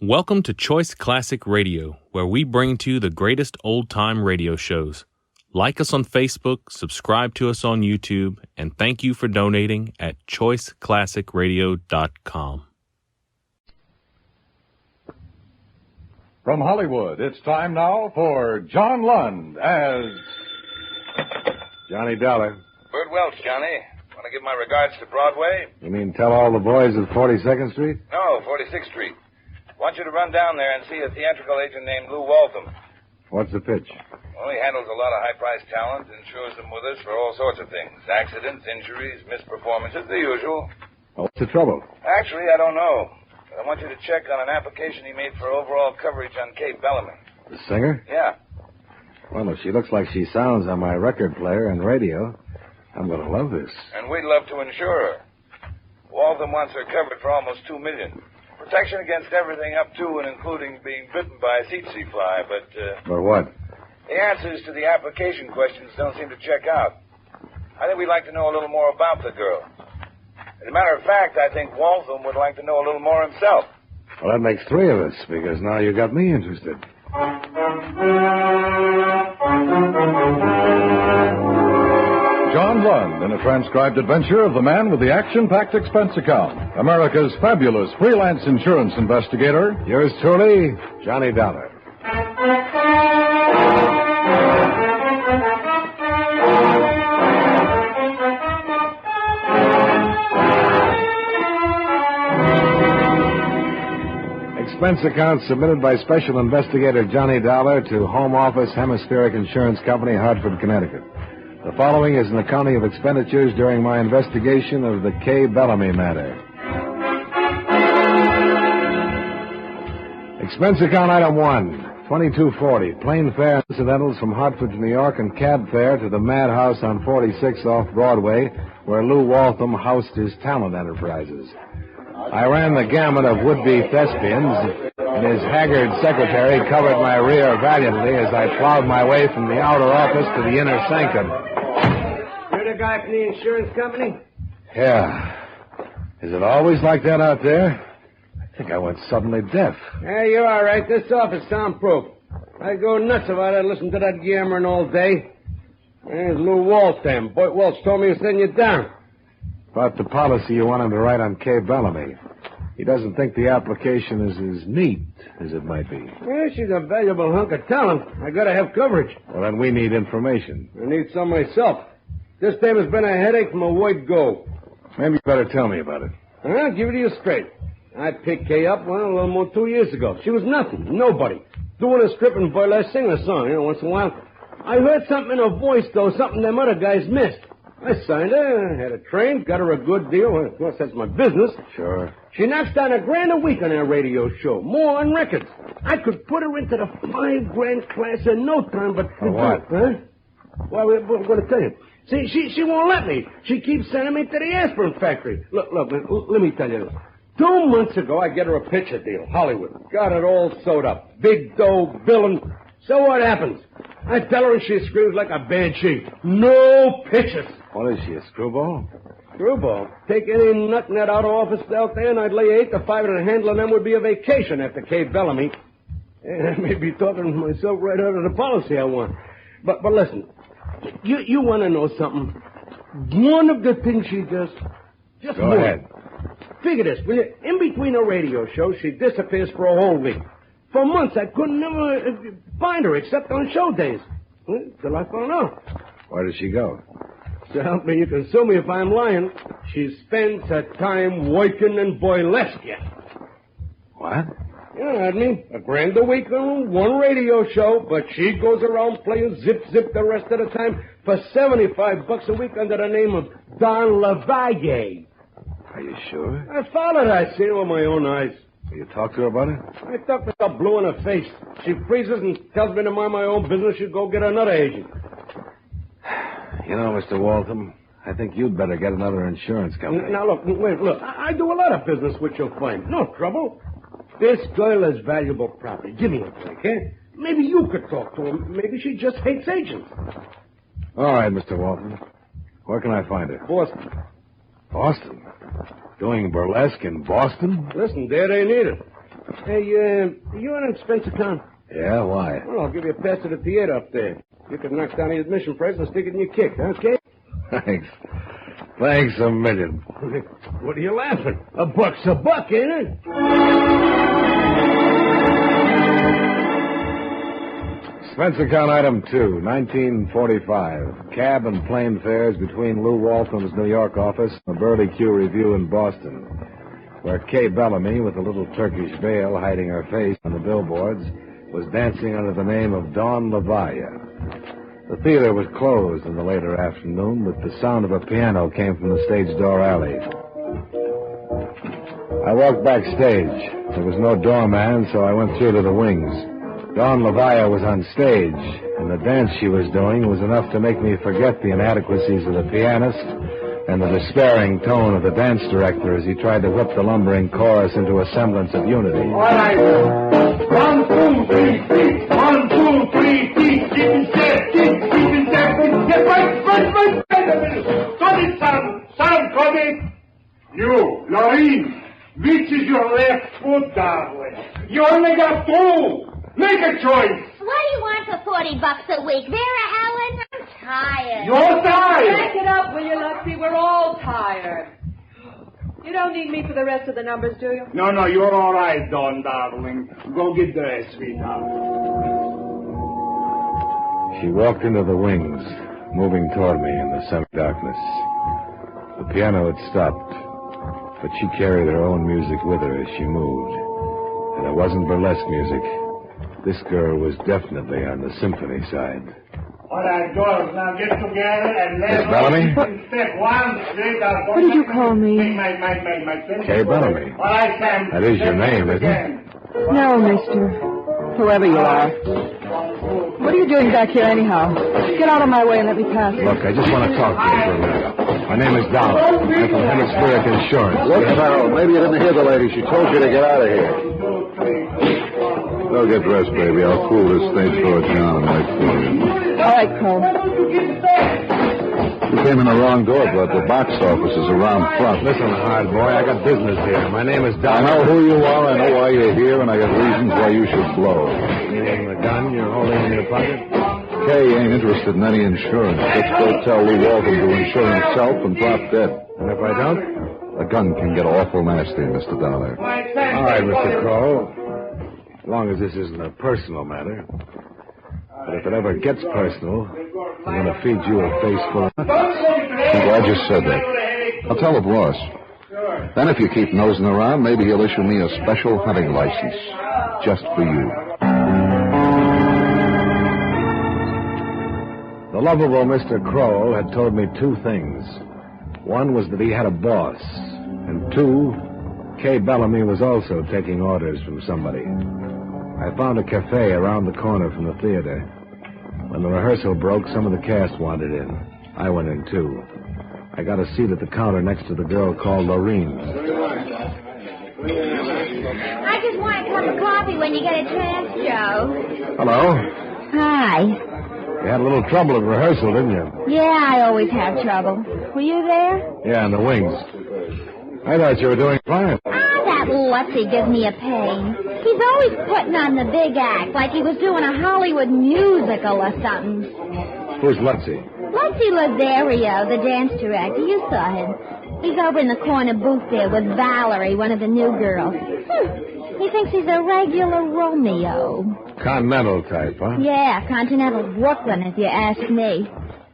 Welcome to Choice Classic Radio, where we bring to you the greatest old-time radio shows. Like us on Facebook, subscribe to us on YouTube, and thank you for donating at choiceclassicradio.com. From Hollywood, it's time now for John Lund as Johnny Dollar. Bert Welch, Johnny. Want to give my regards to Broadway? You mean tell all the boys at 42nd Street? No, 46th Street. Want you to run down there and see a theatrical agent named Lou Waltham. What's the pitch? Well, he handles a lot of high-priced talent and insures them with us for all sorts of things. Accidents, injuries, misperformances, the usual. Well, what's the trouble? Actually, I don't know. But I want you to check on an application he made for overall coverage on Kay Bellamy. The singer? Yeah. Well, if she looks like she sounds on my record player and radio, I'm going to love this. And we'd love to insure her. Waltham wants her covered for almost $2 million. Protection against everything up to and including being bitten by a tsetse fly, but... For what? The answers to the application questions don't seem to check out. I think we'd like to know a little more about the girl. As a matter of fact, I think Waltham would like to know a little more himself. Well, that makes three of us, because now you got me interested. John Lund in a transcribed adventure of the man with the action-packed expense account, America's fabulous freelance insurance investigator. Yours truly, Johnny Dollar. Expense account submitted by Special Investigator Johnny Dollar to Home Office Hemispheric Insurance Company, Hartford, Connecticut. The following is an accounting of expenditures during my investigation of the Kay Bellamy matter. Expense account item 1, $22.40. Plane fare and incidentals from Hartford to New York and cab fare to the Madhouse on 46 off Broadway, where Lou Waltham housed his talent enterprises. I ran the gamut of would-be thespians, and his haggard secretary covered my rear valiantly as I plowed my way from the outer office to the inner sanctum. You're the guy from the insurance company? Yeah. Is it always like that out there? I think I went suddenly deaf. Yeah, you're all right. This office is soundproof. I go nuts if I listen to that yammering all day. There's Lou Waltham. Boy, Welch told me to send you down. About the policy you want him to write on Kay Bellamy. He doesn't think the application is as neat as it might be. Well, she's a valuable hunk of talent. I gotta have coverage. Well, then we need information. I need some myself. This time has been a headache from a word go. Maybe you better tell me about it. I'll give it to you straight. I picked Kay up, well, a little more than 2 years ago. She was nothing, nobody. Doing a strip and burlesque, singing a song, once in a while. I heard something in her voice, though, something them other guys missed. I signed her, had her trained, got her a good deal. Well, of course, that's my business. Sure. She knocks down $1,000 a week on her radio show, more on records. I could put her into the $5,000 class in no time, but... For what? Huh? Well, I'm going to tell you. See, she won't let me. She keeps sending me to the aspirin factory. Look, man, let me tell you this. 2 months ago, I get her a picture deal, Hollywood. Got it all sewed up. Big dough, billing. So what happens? I tell her and she screams like a banshee. No pictures. What is she, a screwball? Screwball? Take any nutnet out of office out there and I'd lay 8 to 5 and handling them would be a vacation after Kay Bellamy. I may be talking myself right out of the policy I want. But listen, you want to know something? One of the things she does... Go ahead. Figure this, will you? In between her radio shows, she disappears for a whole week. For months, I couldn't never find her except on show days. Till I found out. Where does she go? So help me, you can sue me if I'm lying. She spends her time working in burlesque. What? You know what I mean? $1,000 a week on one radio show, but she goes around playing zip the rest of the time for $75 a week under the name of Don LaValle. Are you sure? I followed her. I seen her with my own eyes. You talk to her about it? I talked to her blue in her face. She freezes and tells me to mind my own business. She'll go get another agent. You know, Mr. Waltham, I think you'd better get another insurance company. Now, look. I do a lot of business, which you'll find. No trouble. This girl is valuable property. Give me a break, eh? Maybe you could talk to her. Maybe she just hates agents. All right, Mr. Waltham. Where can I find her? Boston. Boston? Doing burlesque in Boston? Listen, there they need it. Hey, you an expense account? Yeah, why? Well, I'll give you a pass to the theater up there. You can knock down the admission price and stick it in your kick, okay? Thanks. Thanks a million. What are you laughing? A buck's a buck, ain't it? Expense account item 2, 1945. Cab and plane fares between Lou Waltham's New York office and the Burley Q Review in Boston, where Kay Bellamy, with a little Turkish veil hiding her face on the billboards, was dancing under the name of Dawn LaValla. The theater was closed in the later afternoon, but the sound of a piano came from the stage door alley. I walked backstage. There was no doorman, so I went through to the wings. Dawn LaValla was on stage, and the dance she was doing was enough to make me forget the inadequacies of the pianist and the despairing tone of the dance director as he tried to whip the lumbering chorus into a semblance of unity. All right. 1, 2, 3, 6. 1, 2, 3, 6. Keep in step. Keep in step. Right. Cut it, son. Son, cut it. You, Lorraine, which is your left foot, darling? You only got 2. Make a choice. What do you want for $40 a week? Vera Ellen? I'm tired. You're tired. Back it up, will you, Luxie? We're all tired. You don't need me for the rest of the numbers, do you? No, you're all right, Dawn, darling. Go get dressed, sweetheart. She walked into the wings, moving toward me in the semi-darkness. The piano had stopped, but she carried her own music with her as she moved. And it wasn't burlesque music. This girl was definitely on the symphony side. All right, girls, now get together and let's... Miss Bellamy? Step 1, straight out. What did you call me? My Kay Bellamy. All right, Sam. That is your name, isn't it? No, mister. Whoever you are. What are you doing back here anyhow? Get out of my way and let me pass. Look, I just want to talk to you for a minute. My name is Dollar. I'm from Hemispheric Insurance. Look, Farrell, maybe you didn't hear the lady. She told you to get out of here. Go get dressed, baby. I'll cool this stage door down and wait for you. All right, Cole. You came in the wrong door, but the box office is around front. Listen, hard boy, I got business here. My name is I Dollar. know who you are, I know why you're here, and I got reasons why you should blow. Meaning the gun you're holding in your pocket? Kay ain't interested in any insurance. Just go tell Lou Walton to insure himself and drop dead. And if I don't? The gun can get awful nasty, Mr. Dollar. All right, Mr. Crow. As long as this isn't a personal matter. But if it ever gets personal, I'm going to feed you a face full of... I'm glad you said that. I'll tell the boss. Then if you keep nosing around, maybe he'll issue me a special hunting license. Just for you. The lovable Mr. Crow had told me 2 things. One was that he had a boss. And 2, Kay Bellamy was also taking orders from somebody. I found a cafe around the corner from the theater. When the rehearsal broke, some of the cast wandered in. I went in, too. I got a seat at the counter next to the girl called Lorraine. I just want a cup of coffee when you get a chance, Joe. Hello. Hi. You had a little trouble at rehearsal, didn't you? Yeah, I always have trouble. Were you there? Yeah, in the wings. I thought you were doing fine. That Lutzy gives me a pain. He's always putting on the big act, like he was doing a Hollywood musical or something. Who's Lutzy? Lutzy Lazario, the dance director. You saw him. He's over in the corner booth there with Valerie, one of the new girls. He thinks he's a regular Romeo. Continental type, huh? Yeah, Continental Brooklyn, if you ask me.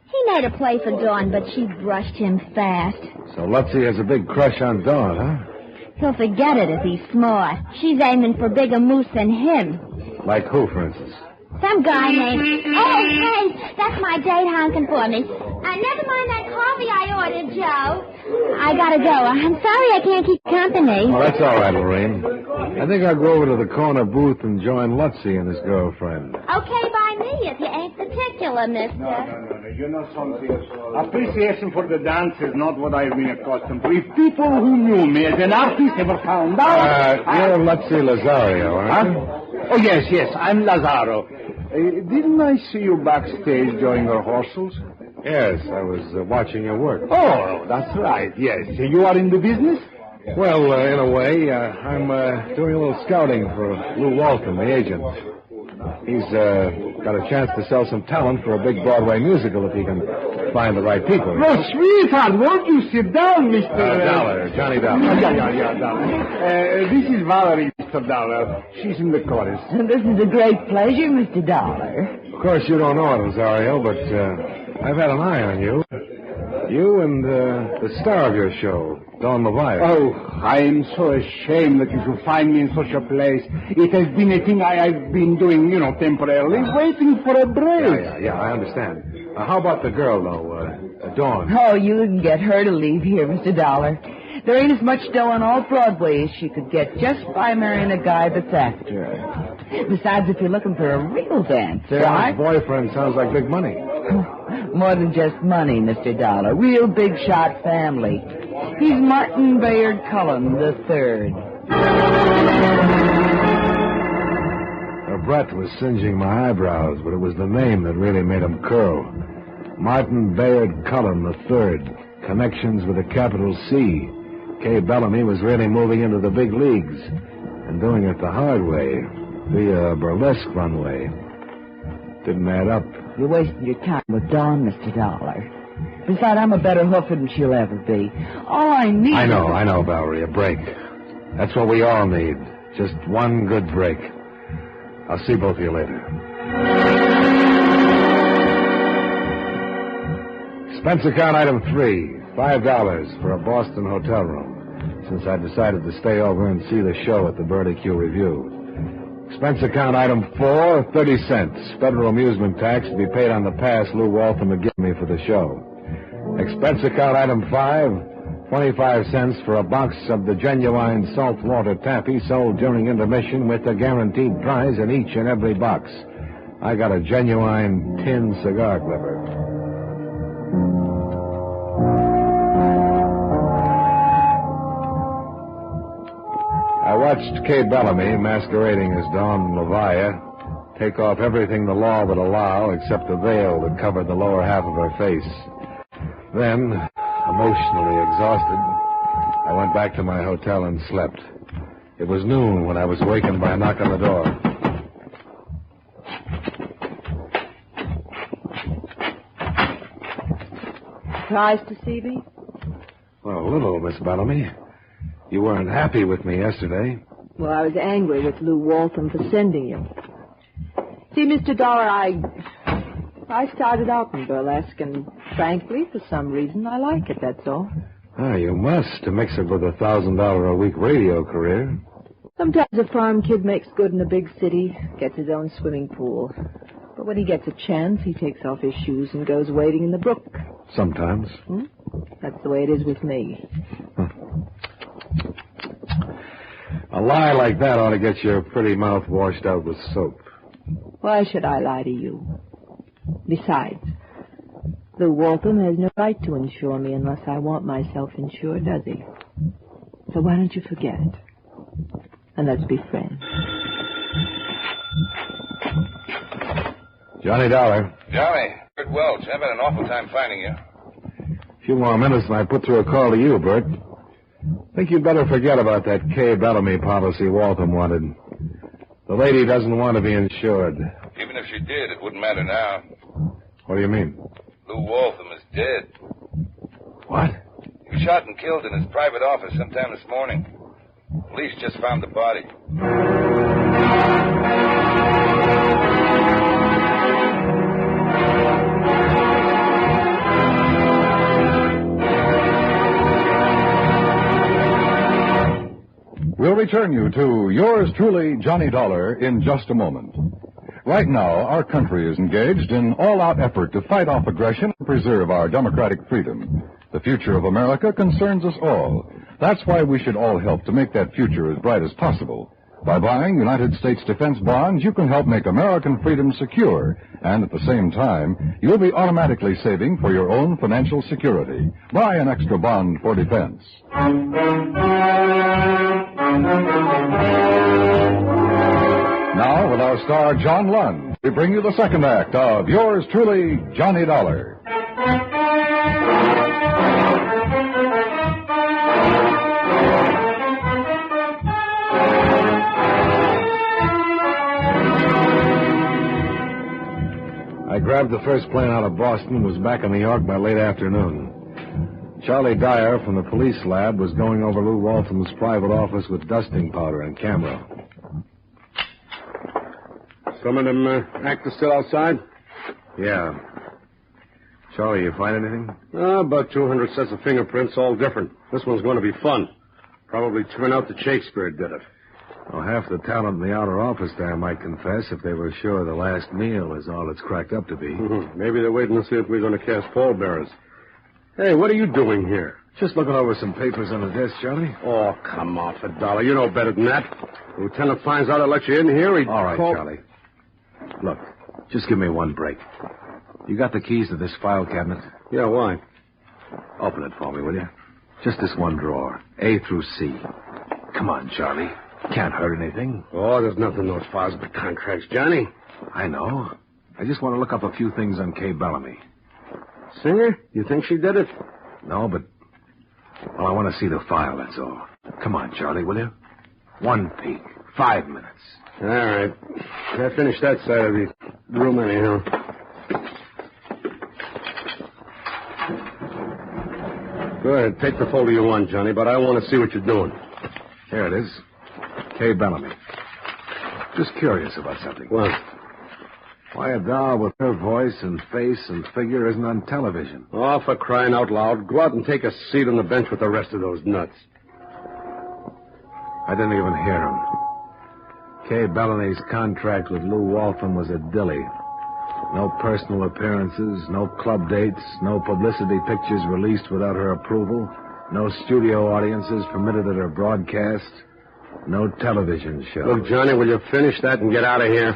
He made a play for Dawn, but she brushed him fast. So Lutzy has a big crush on Dawn, huh? He'll forget it if he's smart. She's aiming for bigger moose than him. Like who, for instance? Some guy named... Oh, hey, that's my date honking for me. Never mind that coffee I ordered, Joe. I gotta go. I'm sorry I can't keep company. Oh, that's all right, Lorraine. I think I'll go over to the corner booth and join Lutzy and his girlfriend. Okay by me if you ain't particular, mister. No. You know something? Appreciation for the dance is not what I've been accustomed to. If people who knew me as an artist ever found out... You're Lutzy Lazario, aren't you? Oh, yes, I'm Lazaro. Didn't I see you backstage during rehearsals? Yes, I was watching your work. Oh, that's right, yes. You are in the business? Well, in a way, I'm doing a little scouting for Lou Walton, the agent. He's got a chance to sell some talent for a big Broadway musical if he can find the right people. Oh, sweetheart, won't you sit down, Mr. Dollar, Johnny Dollar. Yeah, Dollar. This is Valerie, Mr. Dollar. She's in the chorus. This is a great pleasure, Mr. Dollar. Of course, you don't know it, Rosario, but I've had an eye on you. You and the star of your show, Don Leviat. Oh, I am so ashamed that you should find me in such a place. It has been a thing I've been doing, temporarily, waiting for a break. Yeah, I understand. How about the girl, though, Dawn? Oh, you can get her to leave here, Mr. Dollar. There ain't as much dough on all Broadway as she could get just by marrying a guy that's after her. Besides, if you're looking for a real dancer, John's boyfriend sounds like big money. More than just money, Mr. Dollar. Real big shot family. He's Martin Bayard Cullen III. Brett was singeing my eyebrows, but it was the name that really made him curl. Martin Bayard Cullen III. Connections with a capital C. Kay Bellamy was really moving into the big leagues and doing it the hard way, via a burlesque runway. Didn't add up. You're wasting your time with Dawn, Mr. Dollar. Besides, I'm a better hoofer than she'll ever be. All I need I know, Valerie, a break. That's what we all need. Just one good break. I'll see both of you later. Expense account item 3, $5 for a Boston hotel room, since I decided to stay over and see the show at the Bertie Q Review. Expense account item 4, 30 cents. Federal amusement tax to be paid on the pass Lou Waltham had given me for the show. Expense account item 5, 25 cents for a box of the genuine saltwater taffy sold during intermission with a guaranteed prize in each and every box. I got a genuine tin cigar clipper. I watched Kay Bellamy, masquerading as Dawn Leviat, take off everything the law would allow except the veil that covered the lower half of her face. Then, emotionally exhausted, I went back to my hotel and slept. It was noon when I was wakened by a knock on the door. Surprised to see me? Well, a little, Miss Bellamy. You weren't happy with me yesterday. Well, I was angry with Lou Waltham for sending you. See, Mr. Dollar, I started out in burlesque, and frankly, for some reason, I like it, that's all. Ah, you must, to mix it with a $1,000 a week radio career. Sometimes a farm kid makes good in a big city, gets his own swimming pool. But when he gets a chance, he takes off his shoes and goes wading in the brook. Sometimes. That's the way it is with me. A lie like that ought to get your pretty mouth washed out with soap. Why should I lie to you? Besides, Lou Waltham has no right to insure me unless I want myself insured, does he? So why don't you forget it? And let's be friends. Johnny Dollar. Johnny, Bert Welch. I've had an awful time finding you. A few more minutes and I put through a call to you, Bert. Think you'd better forget about that Kay Bellamy policy Waltham wanted. The lady doesn't want to be insured. Even if she did, it wouldn't matter now. What do you mean? Lou Waltham is dead. What? He was shot and killed in his private office sometime this morning. Police just found the body. We'll return you to yours truly, Johnny Dollar, in just a moment. Right now, our country is engaged in all-out effort to fight off aggression and preserve our democratic freedom. The future of America concerns us all. That's why we should all help to make that future as bright as possible. By buying United States defense bonds, you can help make American freedom secure, and at the same time, you'll be automatically saving for your own financial security. Buy an extra bond for defense. Now, with our star John Lund, we bring you the second act of yours truly, Johnny Dollar. grabbed the first plane out of Boston and was back in New York by late afternoon. Charlie Dyer from the police lab was going over Lou Waltham's private office with dusting powder and camera. Some of them actors still outside? Yeah. Charlie, you find anything? About 200 sets of fingerprints, all different. This one's going to be fun. Probably turn out that Shakespeare did it. Well, half the talent in the outer office there might confess if they were sure the last meal is all it's cracked up to be. Mm-hmm. Maybe they're waiting to see if we're going to cast pallbearers. Hey, what are you doing here? Just looking over some papers on the desk, Charlie. Oh, come off it, Dollar. You know better than that. The lieutenant finds out I let you in here, he'd All right, call... Charlie. Look, just give me one break. You got the keys to this file cabinet? Yeah, why? Open it for me, will you? Just this one drawer, A through C. Come on, Charlie. Can't hurt anything. Oh, there's nothing in those files but contracts, Johnny. I know. I just want to look up a few things on Kay Bellamy. Singer? You think she did it? No, but... Well, I want to see the file, that's all. Come on, Charlie, will you? One peek. 5 minutes. All right. I finished that side of the room anyhow. Go ahead, take the folder you want, Johnny, but I want to see what you're doing. Here it is. Kay Bellamy. Just curious about something. What? Why a doll with her voice and face and figure isn't on television? Oh, for crying out loud. Go out and take a seat on the bench with the rest of those nuts. I didn't even hear him. Kay Bellamy's contract with Lou Waltham was a dilly. No personal appearances, no club dates, no publicity pictures released without her approval, no studio audiences permitted at her broadcast, no television show. Look, Johnny, will you finish that and get out of here?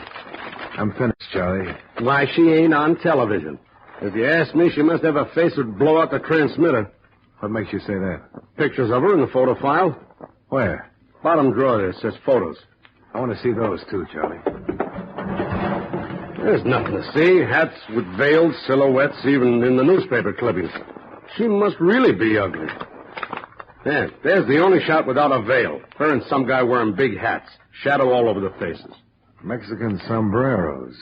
I'm finished, Charlie. Why, she ain't on television. If you ask me, she must have a face that would blow out the transmitter. What makes you say that? Pictures of her in the photo file. Where? Bottom drawer there says photos. I want to see those, too, Charlie. There's nothing to see. Hats with veils, silhouettes, even in the newspaper clippings. She must really be ugly. There's the only shot without a veil. Her and some guy wearing big hats. Shadow all over the faces. Mexican sombreros.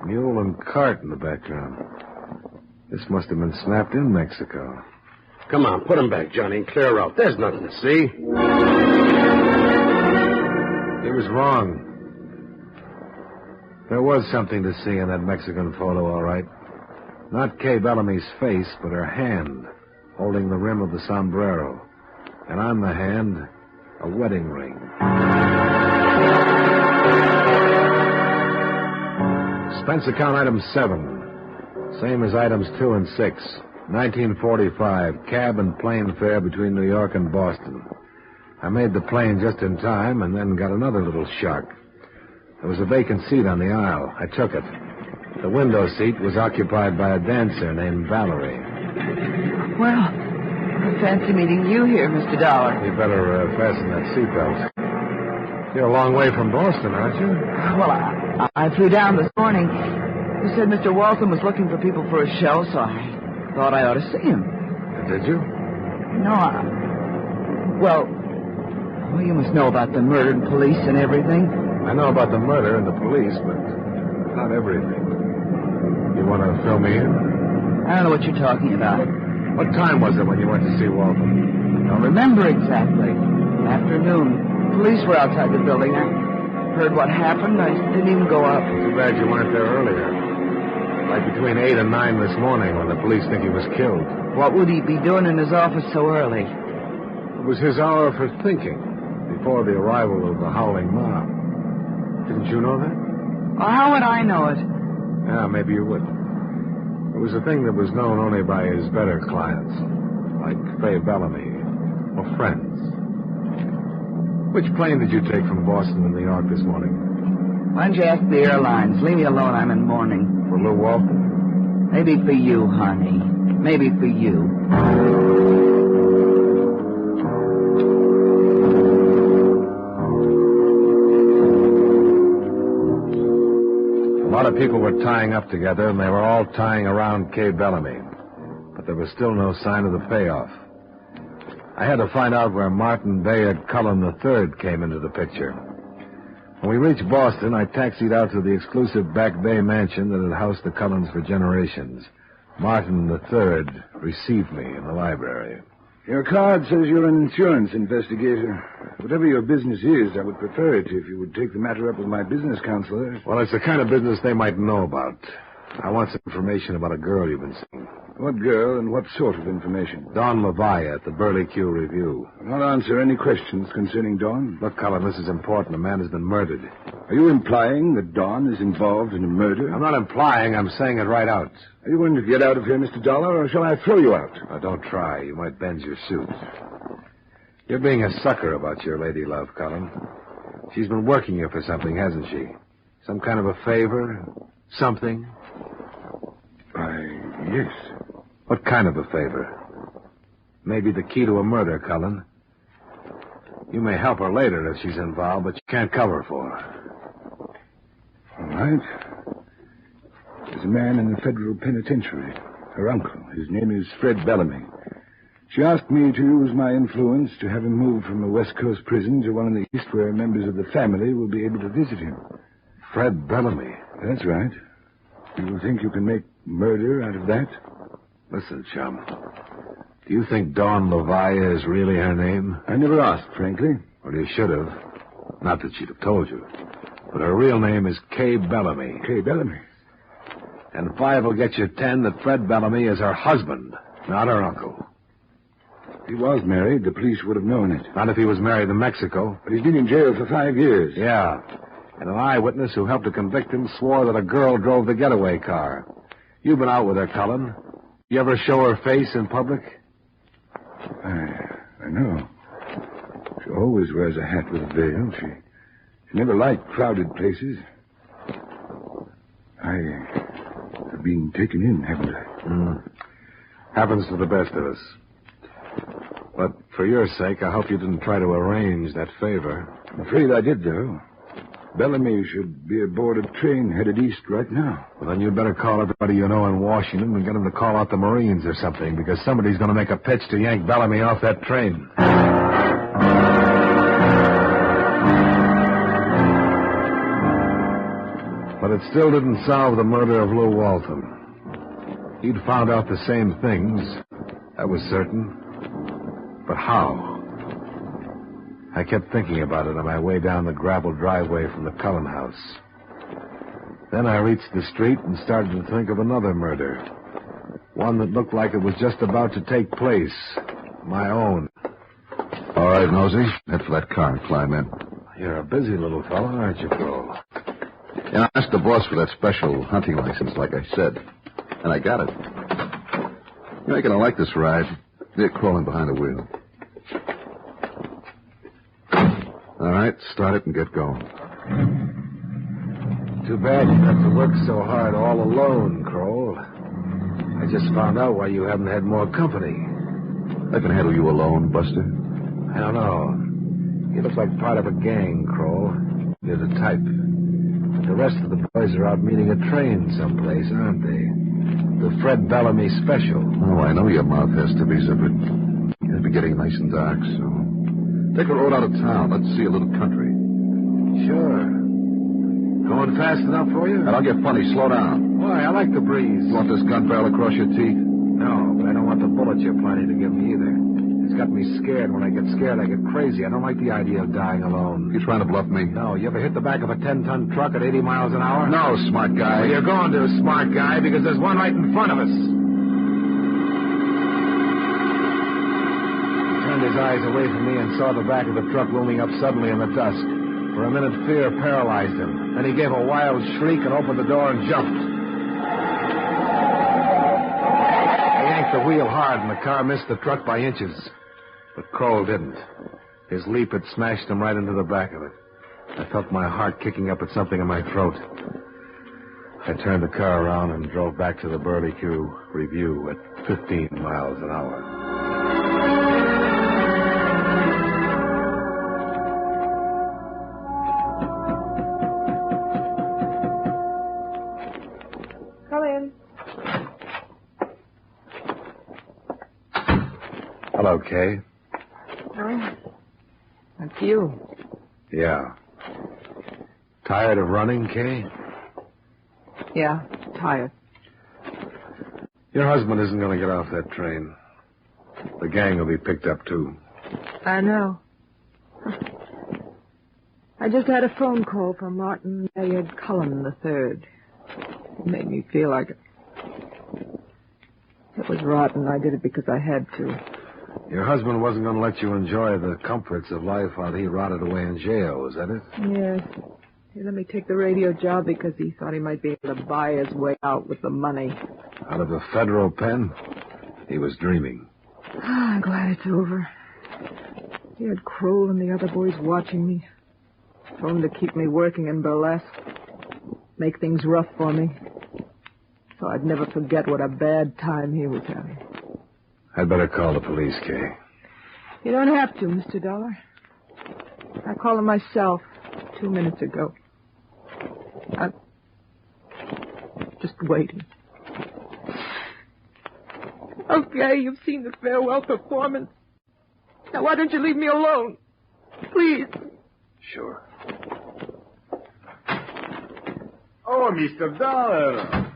Mule and cart in the background. This must have been snapped in Mexico. Come on, put them back, Johnny, and clear out. There's nothing to see. He was wrong. There was something to see in that Mexican photo, all right. Not Kay Bellamy's face, but her hand, holding the rim of the sombrero. And on the hand, a wedding ring. Expense account item 7. Same as items 2 and 6. 1945, cab and plane fare between New York and Boston. I made the plane just in time and then got another little shock. There was a vacant seat on the aisle. I took it. The window seat was occupied by a dancer named Valerie. Well, I fancy meeting you here, Mr. Dollar. You better fasten that seatbelt. You're a long way from Boston, aren't you? Well, I flew down this morning. You said Mr. Waltham was looking for people for a show, so I thought I ought to see him. Did you? No, Well, you must know about the murdered police and everything. I know about the murder and the police, but not everything. You want to fill me in? I don't know what you're talking about. What time was it when you went to see Waltham? I don't remember exactly. Afternoon. Police were outside the building. I heard what happened. I didn't even go up. Too bad you weren't there earlier. Like between 8 and 9 this morning when the police think he was killed. What would he be doing in his office so early? It was his hour for thinking, before the arrival of the howling mob. Didn't you know that? Well, how would I know it? Yeah, maybe you would. It was a thing that was known only by his better clients, like Fay Bellamy, or friends. Which plane did you take from Boston to New York this morning? Why don't you ask the airlines? Leave me alone, I'm in mourning. For Lou Waltham? Maybe for you, honey. Maybe for you. A lot of people were tying up together, and they were all tying around Kay Bellamy. But there was still no sign of the payoff. I had to find out where Martin Bayard Cullen III came into the picture. When we reached Boston, I taxied out to the exclusive Back Bay mansion that had housed the Cullens for generations. Martin III received me in the library. Your card says you're an insurance investigator. Whatever your business is, I would prefer it if you would take the matter up with my business counselor. Well, it's the kind of business they might know about. I want some information about a girl you've been seeing. What girl and what sort of information? Dawn Levi at the Burley Q Review. I'll answer any questions concerning Dawn. Look, Cullen, this is important. A man has been murdered. Are you implying that Dawn is involved in a murder? I'm not implying. I'm saying it right out. Are you going to get out of here, Mr. Dollar, or shall I throw you out? Now, don't try. You might bend your suit. You're being a sucker about your lady love, Cullen. She's been working you for something, hasn't she? Some kind of a favor? Something? Yes. What kind of a favor? Maybe the key to a murder, Cullen. You may help her later if she's involved, but you can't cover for her. All right. There's a man in the federal penitentiary. Her uncle. His name is Fred Bellamy. She asked me to use my influence to have him moved from a West Coast prison to one in the East where members of the family will be able to visit him. Fred Bellamy? That's right. You think you can make murder out of that? Listen, chum. Do you think Dawn Levi is really her name? I never asked, frankly. Well, you should have. Not that she'd have told you. But her real name is Kay Bellamy. Kay Bellamy. And 5 will get you 10 that Fred Bellamy is her husband, not her uncle. If he was married, the police would have known it. Not if he was married in Mexico. But he's been in jail for 5 years. Yeah. And an eyewitness who helped to convict him swore that a girl drove the getaway car. You've been out with her, Cullen. You ever show her face in public? I know. She always wears a hat with a veil. She never liked crowded places. I've been taken in, haven't I? Happens to the best of us. But for your sake, I hope you didn't try to arrange that favor. I'm afraid I did, though. Bellamy should be aboard a train headed east right now. Well, then you'd better call everybody you know in Washington and get them to call out the Marines or something, because somebody's going to make a pitch to yank Bellamy off that train. But it still didn't solve the murder of Lou Waltham. He'd found out the same things. That was certain. But how? I kept thinking about it on my way down the gravel driveway from the Cullen house. Then I reached the street and started to think of another murder. One that looked like it was just about to take place. My own. All right, Nosey. Head for that car and climb in. You're a busy little fellow, aren't you, Cole? Yeah, I asked the boss for that special hunting license, like I said. And I got it. You're going to like this ride. They're crawling behind the wheel. All right, start it and get going. Too bad you have to work so hard all alone, Kroll. I just found out why you haven't had more company. I can handle you alone, Buster. I don't know. You look like part of a gang, Kroll. You're the type. But the rest of the boys are out meeting a train someplace, aren't they? The Fred Bellamy special. Oh, I know your mouth has to be zippered. It'll be getting nice and dark, so... Take a road out of town. Let's see a little country. Sure. Going fast enough for you? I don't get funny. Slow down. Why, I like the breeze. You want this gun barrel across your teeth? No, but I don't want the bullet you're planning to give me either. It's got me scared. When I get scared, I get crazy. I don't like the idea of dying alone. You trying to bluff me? No. You ever hit the back of a 10-ton truck at 80 miles an hour? No, smart guy. Well, you're going to, smart guy, because there's one right in front of us. His eyes away from me and saw the back of the truck looming up suddenly in the dusk. For a minute, fear paralyzed him. Then he gave a wild shriek and opened the door and jumped. I yanked the wheel hard, and the car missed the truck by inches. But Kroll didn't. His leap had smashed him right into the back of it. I felt my heart kicking up at something in my throat. I turned the car around and drove back to the Burley Q Review at 15 miles an hour. Hello, Kay. Oh, that's you. Yeah. Tired of running, Kay? Yeah, tired. Your husband isn't going to get off that train. The gang will be picked up, too. I know. I just had a phone call from Martin Bayard Cullen III. It made me feel like it. It was rotten. I did it because I had to. Your husband wasn't going to let you enjoy the comforts of life while he rotted away in jail, is that it? Yes. He let me take the radio job because he thought he might be able to buy his way out with the money. Out of a federal pen? He was dreaming. I'm glad it's over. He had Kroll and the other boys watching me. Told him to keep me working in burlesque. Make things rough for me. So I'd never forget what a bad time he was having. I'd better call the police, Kay. You don't have to, Mr. Dollar. I called him myself 2 minutes ago. I'm just waiting. Okay, you've seen the farewell performance. Now, why don't you leave me alone? Please. Sure. Oh, Mr. Dollar.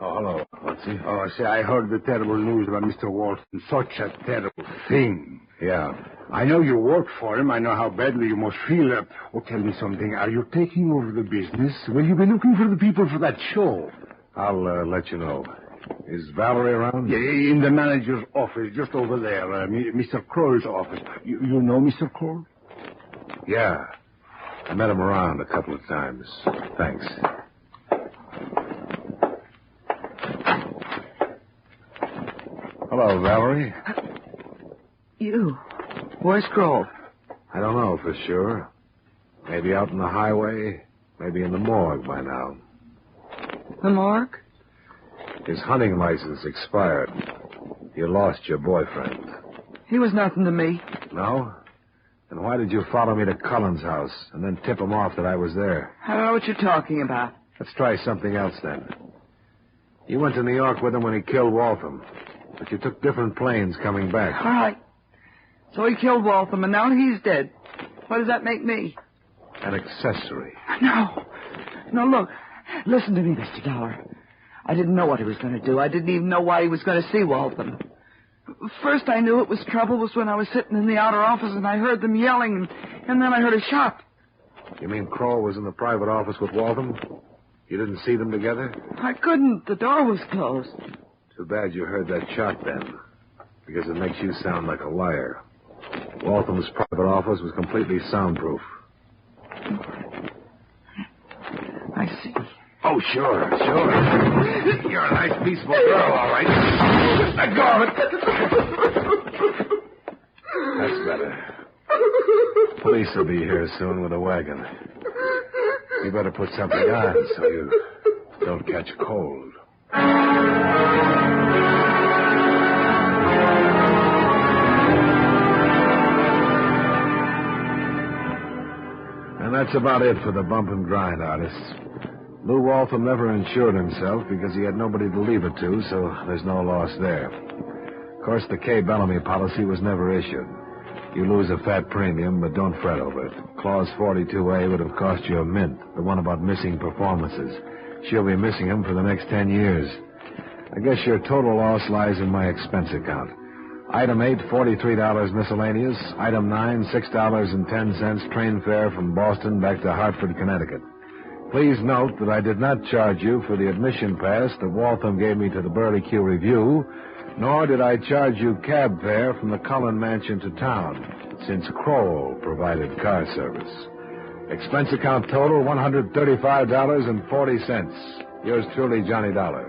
Oh, hello. What's he? Oh, say, I heard the terrible news about Mr. Walton. Such a terrible thing. Yeah. I know you work for him. I know how badly you must feel. Oh, tell me something. Are you taking over the business? Will you be looking for the people for that show? I'll let you know. Is Valerie around? Yeah, in the manager's office, just over there. Mr. Kroll's office. You know Mr. Kroll? Yeah. I met him around a couple of times. Thanks. Hello, Valerie. You. Where's Kroll? I don't know for sure. Maybe out on the highway, maybe in the morgue by now. The morgue? His hunting license expired. You lost your boyfriend. He was nothing to me. No? Then why did you follow me to Cullen's house and then tip him off that I was there? I don't know what you're talking about. Let's try something else then. You went to New York with him when he killed Waltham, but you took different planes coming back. All right. So he killed Waltham, and now he's dead. What does that make me? An accessory. No. No, look. Listen to me, Mr. Dollar. I didn't know what he was going to do. I didn't even know why he was going to see Waltham. First I knew it was trouble was when I was sitting in the outer office and I heard them yelling, and then I heard a shot. You mean Kroll was in the private office with Waltham? You didn't see them together? I couldn't. The door was closed. Too bad you heard that shot then, because it makes you sound like a liar. Waltham's private office was completely soundproof. I see. Oh, sure. You're a nice, peaceful girl, all right. Let go of it. That's better. Police will be here soon with a wagon. You better put something on so you don't catch cold. And that's about it for the bump and grind artists. Lou Waltham never insured himself because he had nobody to leave it to, so there's no loss there. Of course, the K. Bellamy policy was never issued. You lose a fat premium, but don't fret over it. Clause 42A would have cost you a mint, the one about missing performances. She'll be missing them for the next 10 years. I guess your total loss lies in my expense account. Item 8, $43 miscellaneous. Item 9, $6.10 train fare from Boston back to Hartford, Connecticut. Please note that I did not charge you for the admission pass that Waltham gave me to the Burley Q Review, nor did I charge you cab fare from the Cullen Mansion to town, since Kroll provided car service. Expense account total, $135.40. Yours truly, Johnny Dollar.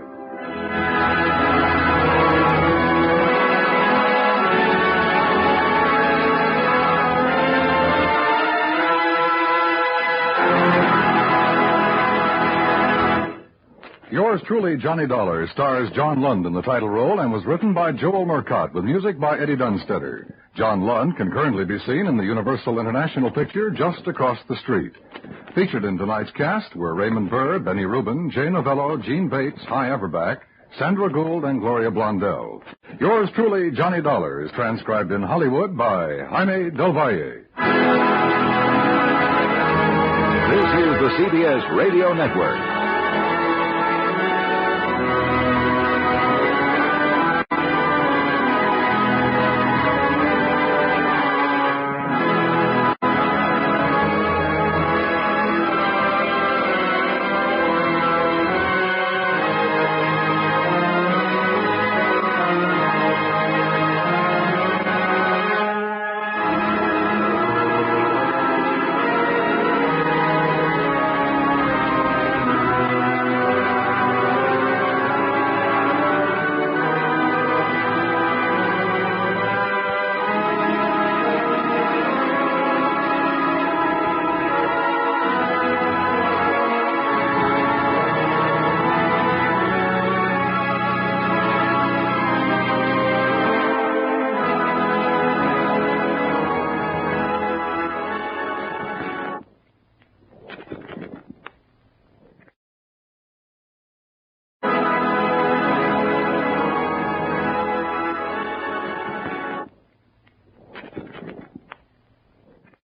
Yours truly, Johnny Dollar, stars John Lund in the title role and was written by Joel Murcott with music by Eddie Dunstetter. John Lund can currently be seen in the Universal International picture Just Across the Street. Featured in tonight's cast were Raymond Burr, Benny Rubin, Jay Novello, Gene Bates, Hy Everback, Sandra Gould, and Gloria Blondell. Yours truly, Johnny Dollar, is transcribed in Hollywood by Jaime Del Valle. This is the CBS Radio Network.